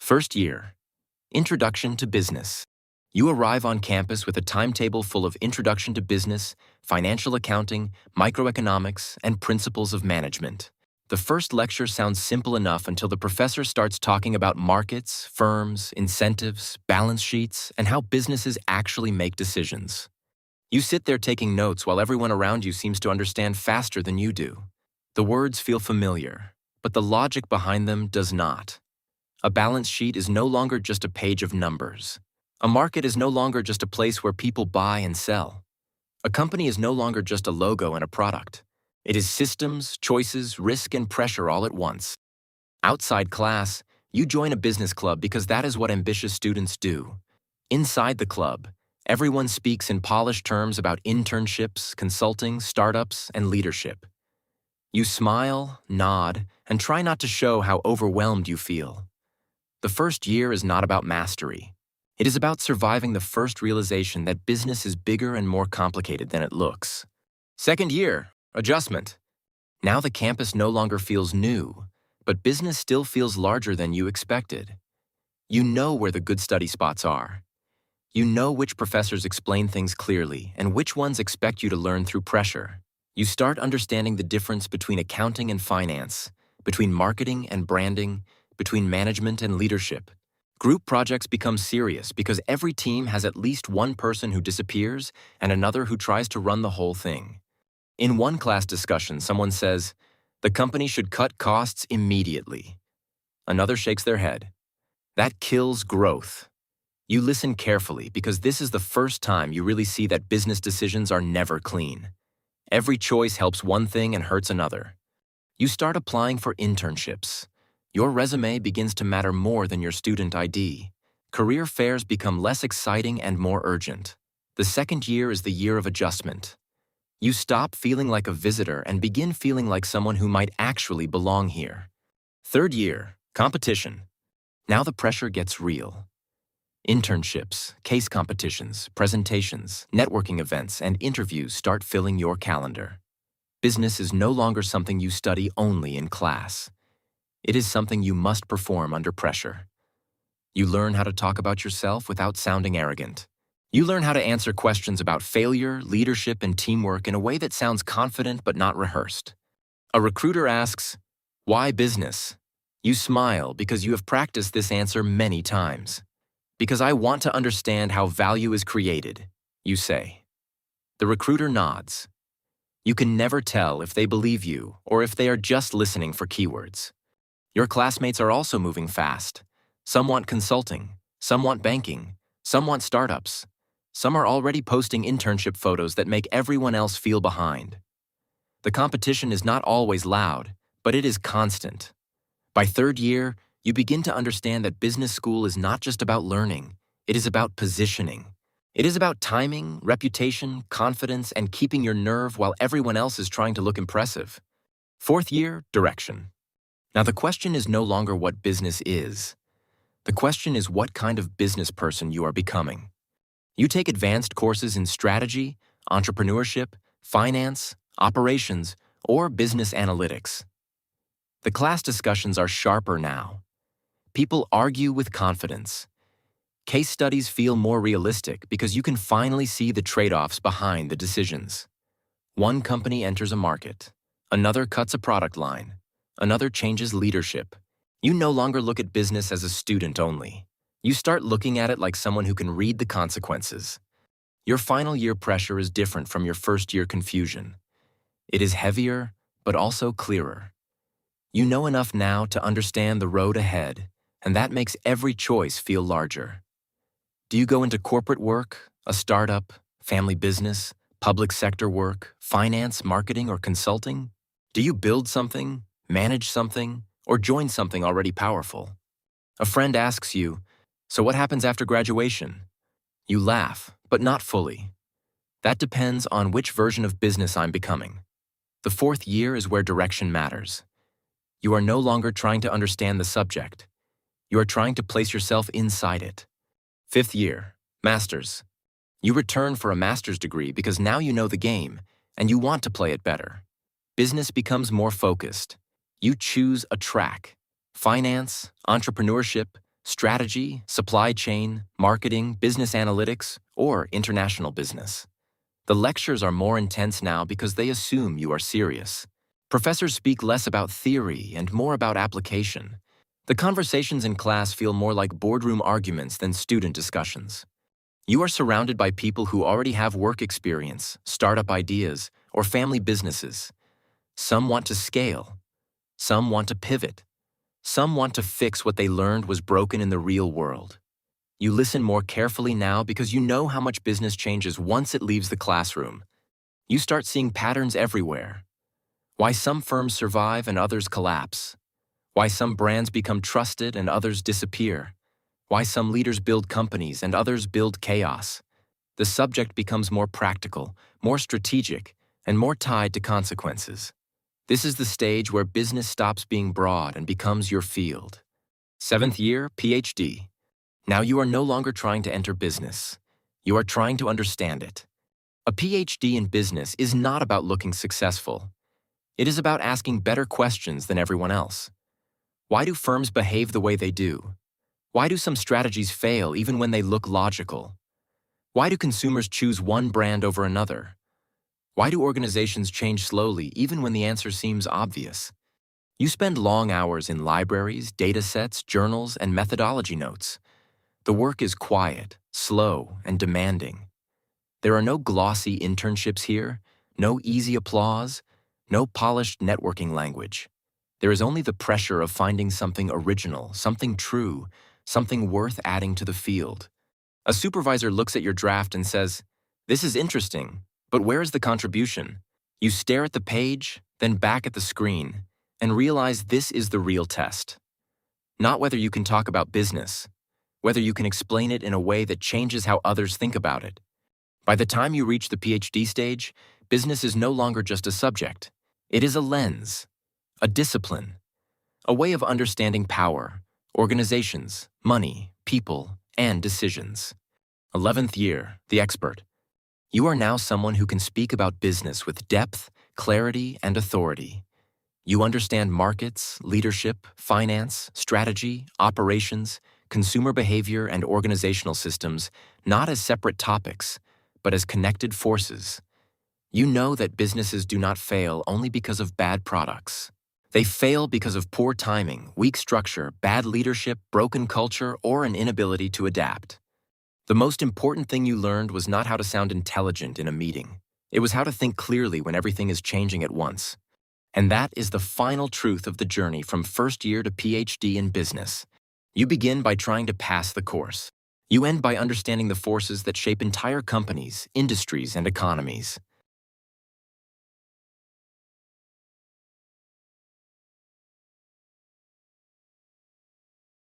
First year, Introduction to Business. You arrive on campus with a timetable full of Introduction to Business, Financial Accounting, Microeconomics, and Principles of Management. The first lecture sounds simple enough until the professor starts talking about markets, firms, incentives, balance sheets, and how businesses actually make decisions. You sit there taking notes while everyone around you seems to understand faster than you do. The words feel familiar, but the logic behind them does not. A balance sheet is no longer just a page of numbers. A market is no longer just a place where people buy and sell. A company is no longer just a logo and a product. It is systems, choices, risk, and pressure all at once. Outside class, you join a business club because that is what ambitious students do. Inside the club, everyone speaks in polished terms about internships, consulting, startups, and leadership. You smile, nod, and try not to show how overwhelmed you feel. The first year is not about mastery. It is about surviving the first realization that business is bigger and more complicated than it looks. Second year, adjustment. Now the campus no longer feels new, but business still feels larger than you expected. You know where the good study spots are. You know which professors explain things clearly and which ones expect you to learn through pressure. You start understanding the difference between accounting and finance, between marketing and branding, between management and leadership. Group projects become serious because every team has at least one person who disappears and another who tries to run the whole thing. In one class discussion, someone says, "The company should cut costs immediately." Another shakes their head. That kills growth. You listen carefully because this is the first time you really see that business decisions are never clean. Every choice helps one thing and hurts another. You start applying for internships. Your resume begins to matter more than your student ID. Career fairs become less exciting and more urgent. The second year is the year of adjustment. You stop feeling like a visitor and begin feeling like someone who might actually belong here. Third year, competition. Now the pressure gets real. Internships, case competitions, presentations, networking events, and interviews start filling your calendar. Business is no longer something you study only in class. It is something you must perform under pressure. You learn how to talk about yourself without sounding arrogant. You learn how to answer questions about failure, leadership, and teamwork in a way that sounds confident but not rehearsed. A recruiter asks, "Why business?" You smile because you have practiced this answer many times. "Because I want to understand how value is created," you say. The recruiter nods. You can never tell if they believe you or if they are just listening for keywords. Your classmates are also moving fast. Some want consulting, some want banking, some want startups. Some are already posting internship photos that make everyone else feel behind. The competition is not always loud, but it is constant. By third year, you begin to understand that business school is not just about learning, it is about positioning. It is about timing, reputation, confidence, and keeping your nerve while everyone else is trying to look impressive. Fourth year, direction. Now the question is no longer what business is. The question is what kind of business person you are becoming. You take advanced courses in strategy, entrepreneurship, finance, operations, or business analytics. The class discussions are sharper now. People argue with confidence. Case studies feel more realistic because you can finally see the trade-offs behind the decisions. One company enters a market. Another cuts a product line. Another changes leadership. You no longer look at business as a student only. You start looking at it like someone who can read the consequences. Your final year pressure is different from your first year confusion. It is heavier, but also clearer. You know enough now to understand the road ahead, and that makes every choice feel larger. Do you go into corporate work, a startup, family business, public sector work, finance, marketing, or consulting? Do you build something, manage something, or join something already powerful? A friend asks you, "So what happens after graduation?" You laugh, but not fully. That depends on which version of business I'm becoming. The fourth year is where direction matters. You are no longer trying to understand the subject. You are trying to place yourself inside it. Fifth year, master's. You return for a master's degree because now you know the game and you want to play it better. Business becomes more focused. You choose a track: finance, entrepreneurship, strategy, supply chain, marketing, business analytics, or international business. The lectures are more intense now because they assume you are serious. Professors speak less about theory and more about application. The conversations in class feel more like boardroom arguments than student discussions. You are surrounded by people who already have work experience, startup ideas, or family businesses. Some want to scale. Some want to pivot. Some want to fix what they learned was broken in the real world. You listen more carefully now because you know how much business changes once it leaves the classroom. You start seeing patterns everywhere. Why some firms survive and others collapse. Why some brands become trusted and others disappear. Why some leaders build companies and others build chaos. The subject becomes more practical, more strategic, and more tied to consequences. This is the stage where business stops being broad and becomes your field. 7th year, PhD. Now you are no longer trying to enter business. You are trying to understand it. A PhD in business is not about looking successful. It is about asking better questions than everyone else. Why do firms behave the way they do? Why do some strategies fail even when they look logical? Why do consumers choose one brand over another? Why do organizations change slowly even when the answer seems obvious? You spend long hours in libraries, data sets, journals, and methodology notes. The work is quiet, slow, and demanding. There are no glossy internships here, no easy applause, no polished networking language. There is only the pressure of finding something original, something true, something worth adding to the field. A supervisor looks at your draft and says, "This is interesting, but where is the contribution?" You stare at the page, then back at the screen, and realize this is the real test. Not whether you can talk about business, whether you can explain it in a way that changes how others think about it. By the time you reach the PhD stage, business is no longer just a subject. It is a lens, a discipline, a way of understanding power, organizations, money, people, and decisions. 11th year, the expert. You are now someone who can speak about business with depth, clarity, and authority. You understand markets, leadership, finance, strategy, operations, consumer behavior, and organizational systems not as separate topics, but as connected forces. You know that businesses do not fail only because of bad products. They fail because of poor timing, weak structure, bad leadership, broken culture, or an inability to adapt. The most important thing you learned was not how to sound intelligent in a meeting. It was how to think clearly when everything is changing at once. And that is the final truth of the journey from first year to PhD in business. You begin by trying to pass the course. You end by understanding the forces that shape entire companies, industries, and economies.